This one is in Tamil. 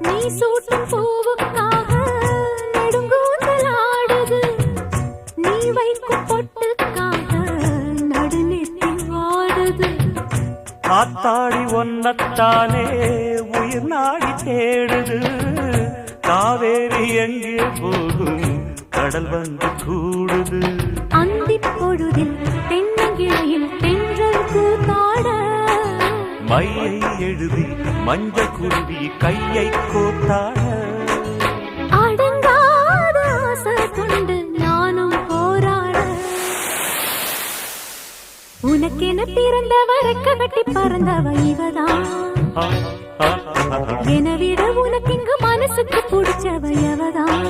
நீ சூட்டும் பூவுக்காக நெடுங்கூந்தல் ஆடுது. நீ வைக்கும் பொட்டுக்காக நடுநெத்தி வாடுது. ஆத்தாடி ஒன்னத்தானே உயிர் நாடி தேடுது. காவேரி எங்கே போகும் கடல் வந்து கூடுது. அந்திப் பொழுதில் தென்னங்கிளையில் தென்றல் கூத்தாட மையை எழுதி மஞ்ச குருவி கையை கோத்தாட. அடங்காத ஆசை கொண்டு நானும் போராட. உனக்கென பிறந்தவரை கட்டி பறந்தவ இவதான். என விட உனக்கு இங்கு மனசுக்கு பிடிச்சவ எவதான்.